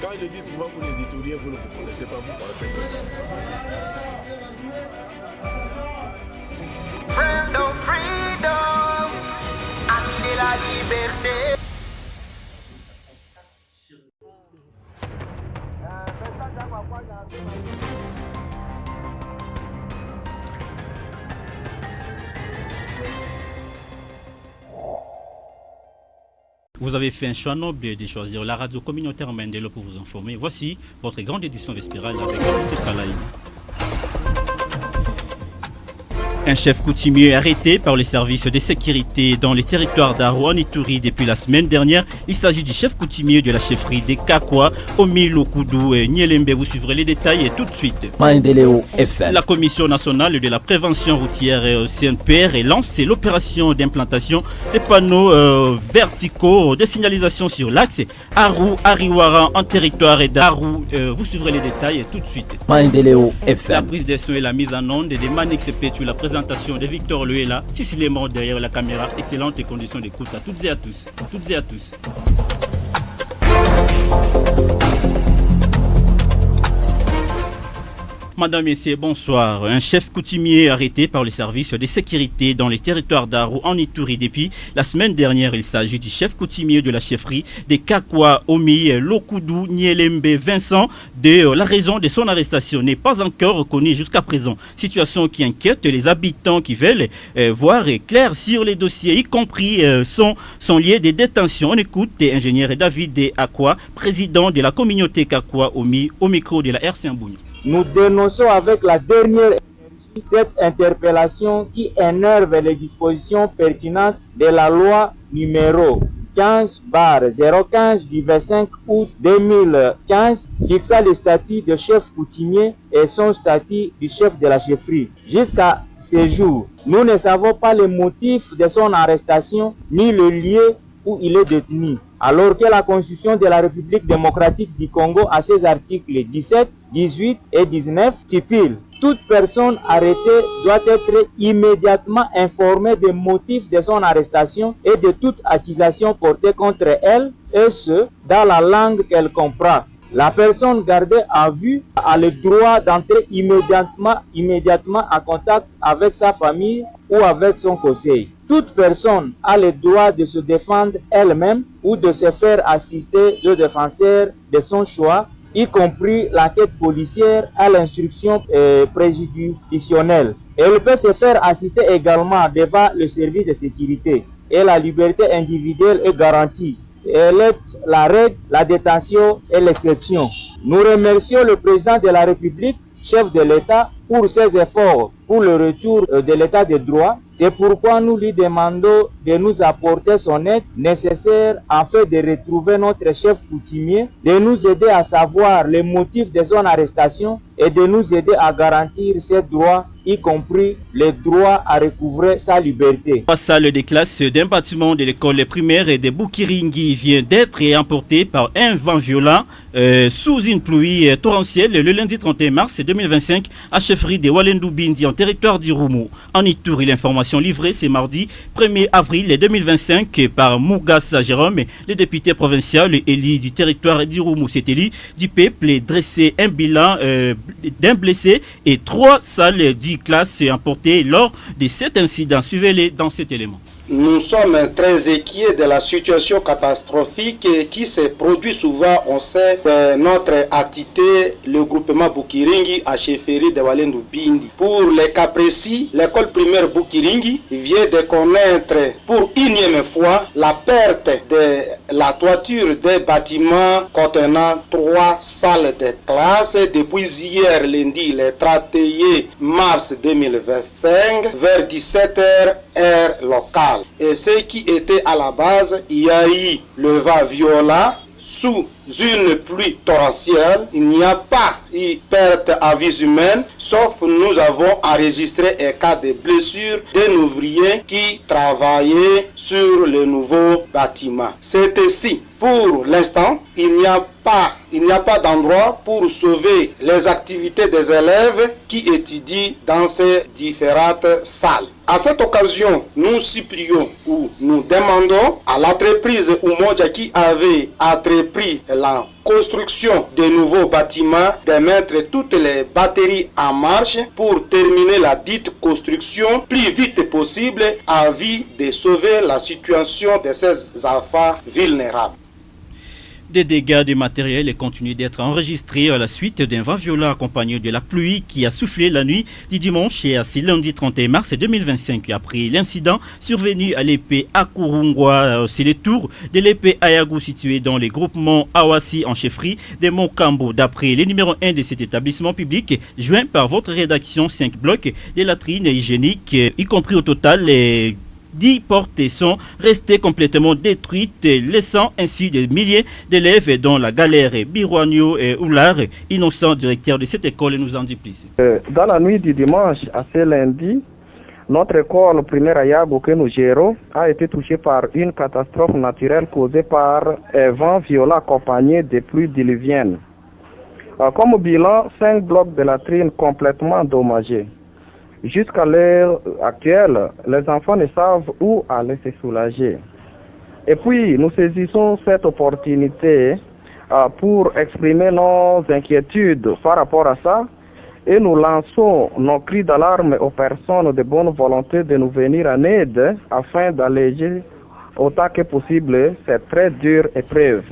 Quand je dis souvent pour les étudiants, vous ne vous connaissez pas, vous pensez Freedom, freedom, ami de la liberté. Vous avez fait un choix noble de choisir la radio communautaire Mandela pour vous informer. Voici votre grande édition vespérale avec Alfred Kalaï. Un chef coutumier arrêté par les services de sécurité dans les territoires d'Aro en Ituri depuis la semaine dernière. Il s'agit du chef coutumier de la chefferie des Kakwa, Omi Lokoudou et Nielembe. Vous suivrez les détails tout de suite. Mandeleo FM. La Commission nationale de la prévention routière CNPR lance l'opération d'implantation des panneaux verticaux de signalisation sur l'axe Aru-Ariwara en territoire d'Aru. Vous suivrez les détails tout de suite. Mandeleo La FM. prise des sons et la mise en onde des Manix Pétu, la présentation de Victor Luela, Cécile Mort derrière la caméra. Excellentes conditions d'écoute à toutes et à tous. Toutes et à tous. Madame, Messieurs, bonsoir. Un chef coutumier arrêté par les services de sécurité dans les territoires d'Aro en Ituri depuis la semaine dernière. Il s'agit du chef coutumier de la chefferie des Kakwa, Omi Lokoudou Nielembe Vincent. La raison de son arrestation n'est pas encore connue jusqu'à présent. Situation qui inquiète les habitants qui veulent voir clair sur les dossiers, y compris son lieu de détention. On écoute l'ingénieur David Akwa, président de la communauté Kakwa Omi, au micro de la RC Mbougne. Nous dénonçons avec la dernière énergie cette interpellation qui énerve les dispositions pertinentes de la loi numéro 15/015 du 25 août 2015 fixant le statut de chef coutumier et son statut du chef de la chefferie. Jusqu'à ce jour, nous ne savons pas le motif de son arrestation ni le lieu où il est détenu. Alors que la Constitution de la République démocratique du Congo, à ses articles 17, 18 et 19, stipule toute personne arrêtée doit être immédiatement informée des motifs de son arrestation et de toute accusation portée contre elle, et ce, dans la langue qu'elle comprend. La personne gardée à vue a le droit d'entrer immédiatement en contact avec sa famille ou avec son conseil. Toute personne a le droit de se défendre elle-même ou de se faire assister de défenseurs de son choix, y compris l'enquête policière à l'instruction préjudicielle. Elle peut se faire assister également devant le service de sécurité et la liberté individuelle est garantie. Elle est la règle, la détention et l'exception. Nous remercions le président de la République, chef de l'État, pour ses efforts pour le retour de l'État de droit. C'est pourquoi nous lui demandons de nous apporter son aide nécessaire afin de retrouver notre chef coutumier, de nous aider à savoir les motifs de son arrestation et de nous aider à garantir ses droits, y compris le droit à recouvrer sa liberté. La salle de classe d'un bâtiment de l'école primaire de Bukiringi vient d'être emportée par un vent violent sous une pluie torrentielle le lundi 31 mars 2025 à chefferie de Walendu Bindi en territoire d'Irumu. En Ituri, l'information livrée ce mardi 1er avril 2025 par Mougassa Jérôme, le député provincial élu du territoire d'Irumu. Cet élu du peuple dressé un bilan d'un blessé et 3 salles de classe emportées lors de cet incident. Suivez-les dans cet élément. Nous sommes très inquiets de la situation catastrophique qui se produit souvent au sein de notre entité, le groupement Bukiringi à chefferie de Walendu Bindi. Pour les cas précis, l'école primaire Bukiringi vient de connaître pour unième fois la perte de la toiture des bâtiments contenant 3 salles de classe depuis hier lundi, le 31 mars 2025, vers 17h heure locale. Et ce qui était à la base, il y a eu le vent violent sous une pluie torrentielle. Il n'y a pas eu perte à vie humaine, sauf nous avons enregistré un cas de blessure d'un ouvrier qui travaillait sur le nouveau bâtiment. C'est ainsi. Pour l'instant, il n'y a pas d'endroit pour sauver les activités des élèves qui étudient dans ces différentes salles. À cette occasion, nous supplions ou nous demandons à l'entreprise Umoja qui avait entrepris la construction de nouveaux bâtiments, de mettre toutes les batteries en marche pour terminer la dite construction plus vite possible en vue de sauver la situation de ces enfants vulnérables. Des dégâts de matériel continuent d'être enregistrés à la suite d'un vent violent accompagné de la pluie qui a soufflé la nuit du dimanche et à ce lundi 31 mars 2025. Après l'incident survenu à l'épée Akurungwa, c'est le tour de l'épée Ayagu situé dans les groupements Awasi en chefferie des Monts Kambo. D'après le numéro 1 de cet établissement public, joint par votre rédaction, 5 blocs de latrines hygiéniques, y compris au total les 10 portes sont restées complètement détruites, laissant ainsi des milliers d'élèves dont la galère. Birouagno et Oulard, innocent directeur de cette école, nous en dit plus. Dans la nuit du dimanche à ce lundi, notre école primaire Ayagu que nous gérons a été touchée par une catastrophe naturelle causée par un vent violent accompagné de pluies diluviennes. Comme bilan, 5 blocs de latrines complètement endommagés. Jusqu'à l'heure actuelle, les enfants ne savent où aller se soulager. Et puis, nous saisissons cette opportunité pour exprimer nos inquiétudes par rapport à ça et nous lançons nos cris d'alarme aux personnes de bonne volonté de nous venir en aide afin d'alléger autant que possible cette très dure épreuve.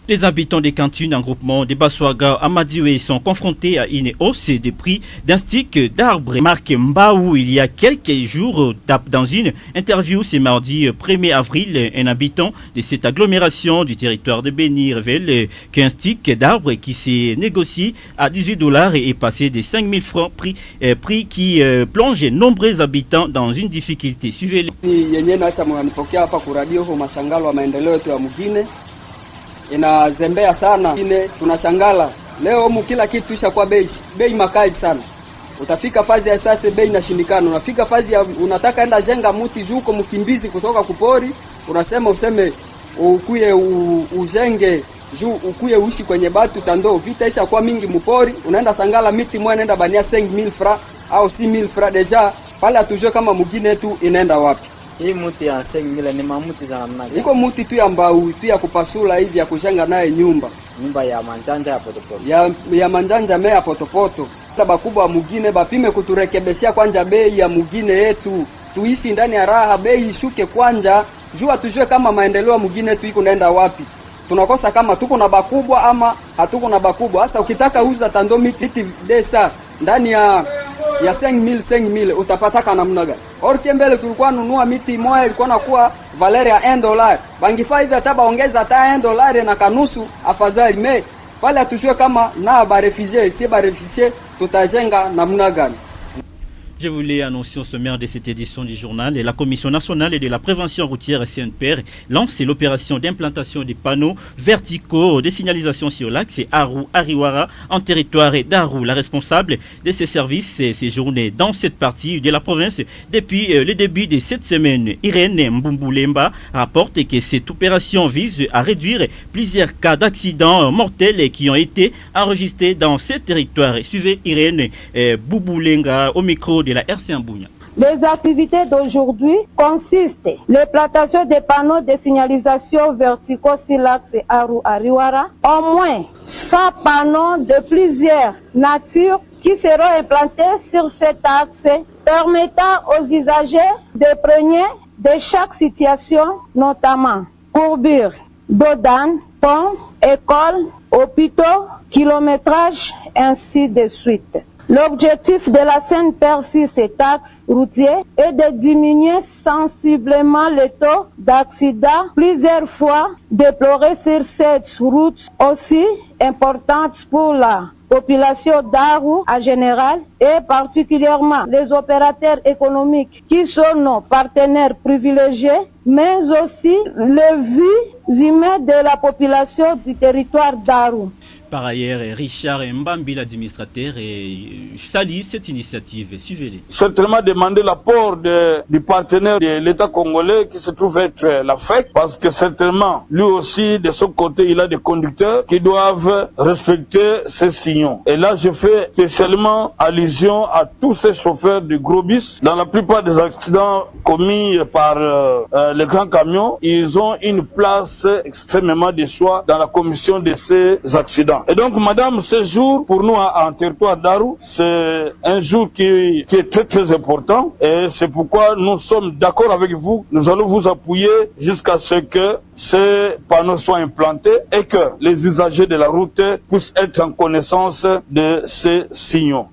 Les habitants des cantines en groupement de Baswaga à Madioué sont confrontés à une hausse des prix d'un stick d'arbre. Marc Mbaou, il y a quelques jours, dans une interview ce mardi 1er avril, un habitant de cette agglomération du territoire de Béni révèle qu'un stick d'arbre qui s'est négocié à $18 est passé de 5 000 francs, prix qui plonge nombreux habitants dans une difficulté. Suivez-le. Inazembea sana ine, tunashangala leo kila kitu ishakuwa bei makali sana. Utafika fazi ya sasa bei inashindikana, unafika fazi ya unataka enda jenga muti juko mkimbizi kutoka kupori, unasema useme ukuye ujenge ukuye uishi kwenye batu tando, vita ishakuwa mingi mpori, unaenda sangala miti mwa nenda bania 5000 francs au 6000 francs deja pale, atujue kama mugine tu inaenda wapi. Hii muti ya 5000 ni mamuti za namna gani? Iko muti tu ya mbao tu ya kupasula hivi ya kujenga naye nyumba ya manjanja ya potopoto. Ya manjanja mea potopoto. Taba kubwa mugine bapime kuturekebeshia kwanja bei ya mugine yetu. Tuishi ndani ya raha, bei ishuke kwanja. Jua tujue kama maendeleo mugine tu iko naenda wapi. Tunakosa kama tuko na bakubwa ama hatuko na bakubwa. Sasa ukitaka uza tando miti desa ndani ya 5000 utapata namna gani? Orkembele tulikuwa nunua miti moja ilikuwa nakuwa valeur ya $1. Bangifaa hivi hata baongeza hata $1 na kanusu afadhali me. Pale atujue kama na ba réfugiés, si ba réfugiés tutajenga namna gani? Je voulais annoncer au sommaire de cette édition du journal et la Commission nationale de la prévention routière CNPR lance l'opération d'implantation des panneaux verticaux de signalisation sur l'axe Aru-Ariwara en territoire d'Aru. La responsable de ces services séjournée dans cette partie de la province depuis le début de cette semaine. Irène Mbumbulemba rapporte que cette opération vise à réduire plusieurs cas d'accidents mortels qui ont été enregistrés dans ce territoire. Suivez Irène Mbumbulenga au micro de la RC Mbounia. Les activités d'aujourd'hui consistent la plantation des panneaux de signalisation verticaux sur l'axe Aru-Ariwara, au moins 100 panneaux de plusieurs natures qui seront implantés sur cet axe, permettant aux usagers de prendre de chaque situation, notamment courbure, dodane, pont, école, hôpitaux, kilométrage, ainsi de suite. L'objectif de la CNPR sur cet axe routier est de diminuer sensiblement le taux d'accidents plusieurs fois déplorés sur cette route aussi importante pour la population d'Aru en général et particulièrement les opérateurs économiques qui sont nos partenaires privilégiés, mais aussi les vies humaines de la population du territoire d'Aru. Par ailleurs, Richard Mbambi, l'administrateur, salue cette initiative. Suivez-les. Certainement demander l'apport du partenaire de l'État congolais qui se trouve être la FEC, parce que certainement, lui aussi, de son côté, il a des conducteurs qui doivent respecter ces signaux. Et là, je fais spécialement allusion à tous ces chauffeurs de gros bus. Dans la plupart des accidents commis par les grands camions, ils ont une place extrêmement de choix dans la commission de ces accidents. Et donc, madame, ce jour, pour nous, en territoire d'Aru, c'est un jour qui est très, très important. Et c'est pourquoi nous sommes d'accord avec vous. Nous allons vous appuyer jusqu'à ce que ces panneaux soient implantés et que les usagers de la route puissent être en connaissance de ces signaux.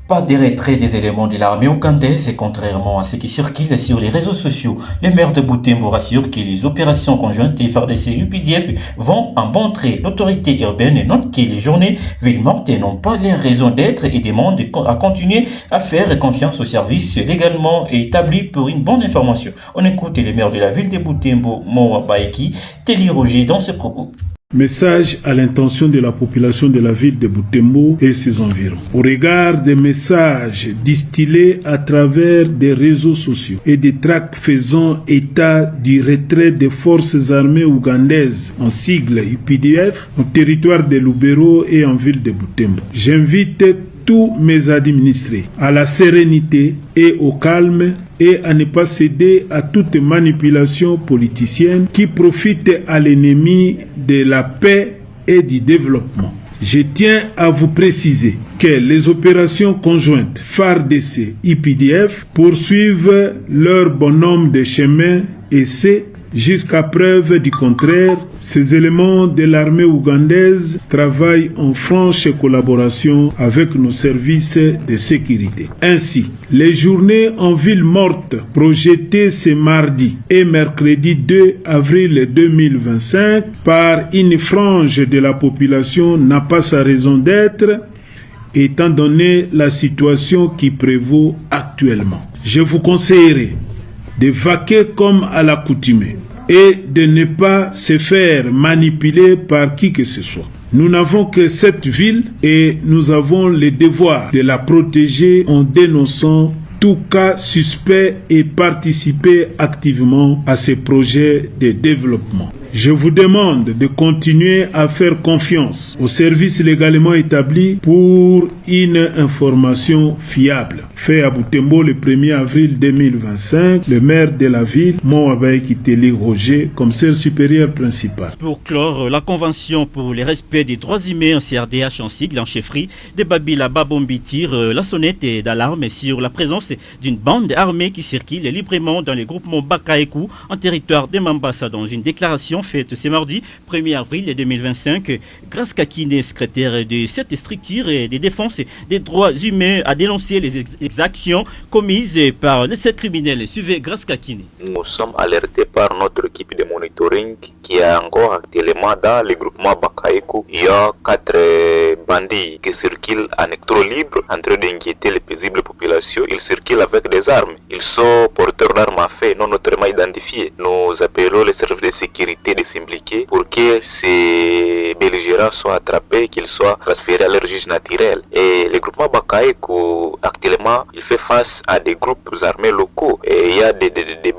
Pas de retrait des éléments de l'armée ougandaise et contrairement à ce qui circule sur les réseaux sociaux, le maire de Butembo rassure que les opérations conjointes FARDC et UPDF vont en bon trait. L'autorité urbaine note que les journées villes mortes n'ont pas les raisons d'être et demande à continuer à faire confiance aux services légalement établis pour une bonne information. On écoute le maire de la ville de Butembo, Mowa Baiki, Téli Roger dans ses propos. Message à l'intention de la population de la ville de Butembo et ses environs. Au regard des messages distillés à travers des réseaux sociaux et des tracts faisant état du retrait des forces armées ougandaises en sigle UPDF au territoire de Lubero et en ville de Butembo, j'invite tous mes administrés à la sérénité et au calme et à ne pas céder à toute manipulation politicienne qui profite à l'ennemi de la paix et du développement. Je tiens à vous préciser que les opérations conjointes FARDC-IPDF poursuivent leur bonhomme de chemin et c'est jusqu'à preuve du contraire, ces éléments de l'armée ougandaise travaillent en franche collaboration avec nos services de sécurité. Ainsi, les journées en ville morte projetées ce mardi et mercredi 2 avril 2025 par une frange de la population n'a pas sa raison d'être, étant donné la situation qui prévaut actuellement. Je vous conseillerais de vaquer comme à l'accoutumée et de ne pas se faire manipuler par qui que ce soit. Nous n'avons que cette ville et nous avons le devoir de la protéger en dénonçant tout cas suspect et participer activement à ces projets de développement. Je vous demande de continuer à faire confiance aux services légalement établis pour une information fiable. Fait à Butembo le 1er avril 2025, le maire de la ville, Mowabaïki Téli Roger, commissaire supérieur principal. Pour clore, la Convention pour le respect des droits humains en CRDH en sigle en chefferie de Babila Babombi tire la sonnette d'alarme sur la présence d'une bande armée qui circule librement dans le groupement Bakaekou en territoire de Mambasa. Dans une déclaration faite ce mardi 1er avril 2025, Grace Kakine, secrétaire de cette structure de défense des droits humains, a dénoncé les exactions commises par les criminels. Suivez Grace Kakine. Nous sommes alertés par notre équipe de monitoring qui est encore actuellement dans le groupement Bakaekou. Il y a 4 bandits qui circulent en électro libre en train d'inquiéter les paisibles populations. Ils circulent avec des armes. Ils sont porteurs d'armes à feu non notamment identifiées. Nous appelons les services de sécurité de s'impliquer pour que ces belligérants soient attrapés, qu'ils soient transférés à leur juge naturel. Et le groupement Bakaekou, actuellement, il fait face à des groupes armés locaux. Et il y a des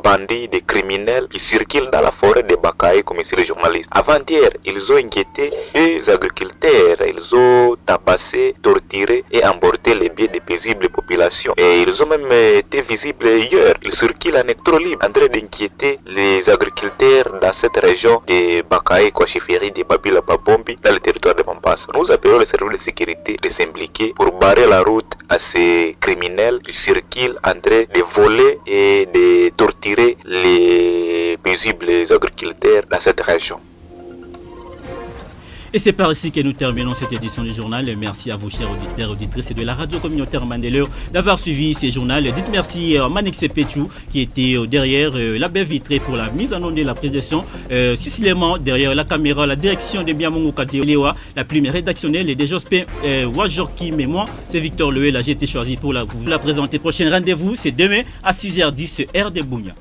bandits, des criminels qui circulent dans la forêt de Bakaekou, comme ici les journalistes. Avant-hier, ils ont inquiété 2 agriculteurs. Ils ont tabassé, torturé et emporté les biens des paisibles populations. Et ils ont même été visibles hier. Ils circulent en électro libre, en train d'inquiéter les agriculteurs dans cette région de Bakaekou, chefferie de Babila Babombi, dans le territoire de Mambasa. Nous appelons les services de sécurité de s'impliquer pour barrer la route à ces criminels qui circulent en train de voler et de torturer les paisibles agriculteurs dans cette région. Et c'est par ici que nous terminons cette édition du journal. Merci à vous, chers auditeurs et auditrices de la radio communautaire Mandeleur, d'avoir suivi ces journaux. Dites merci à Manik Sepechou qui était derrière la baie vitrée pour la mise en onde de la présentation. Sicilément derrière la caméra, la direction de Biamongo Kadeolewa, la plume rédactionnelle et des Jospin Wajorki. Mais moi, c'est Victor Leuel. J'ai été choisi pour vous la présenter. Prochain rendez-vous, c'est demain à 6h10 heure de Bounia.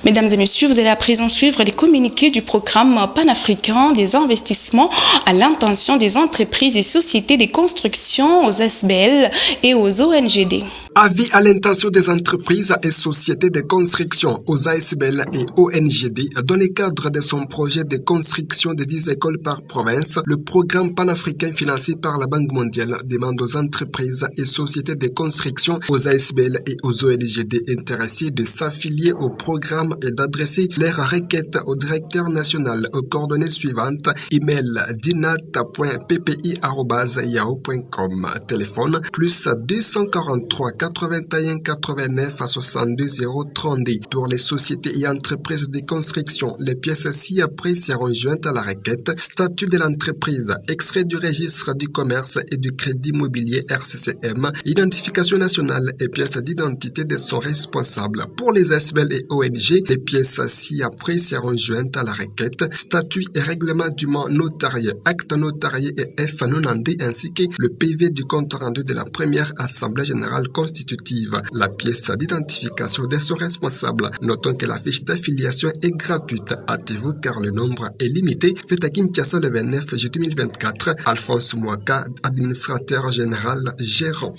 Mesdames et messieurs, vous allez à présent suivre les communiqués du programme panafricain des investissements à l'intention des entreprises et sociétés de construction aux SBL et aux ONGD. Avis à l'intention des entreprises et sociétés de construction aux ASBL et ONGD dans le cadre de son projet de construction de 10 écoles par province, le programme panafricain financé par la Banque mondiale demande aux entreprises et sociétés de construction aux ASBL et aux ONGD intéressés de s'affilier au programme et d'adresser leurs requêtes au directeur national aux coordonnées suivantes: email dinat.ppi@yahoo.com, téléphone plus 243 81 89 62 030. Pour les sociétés et entreprises de construction, les pièces ci-après seront jointes à la requête: statut de l'entreprise, extrait du registre du commerce et du crédit immobilier RCCM, identification nationale et pièces d'identité de son responsable. Pour les SBL et ONG, les pièces ci-après seront jointes à la requête: statut et règlement du notarié, acte notarié et F90 ainsi que le PV du compte rendu de la première assemblée générale constitutive, la pièce d'identification de son responsable. Notons que la fiche d'affiliation est gratuite. Hâtez-vous car le nombre est limité. Faites à Kinshasa le 29 juillet 2024. Alphonse Mouaka, administrateur général gérant.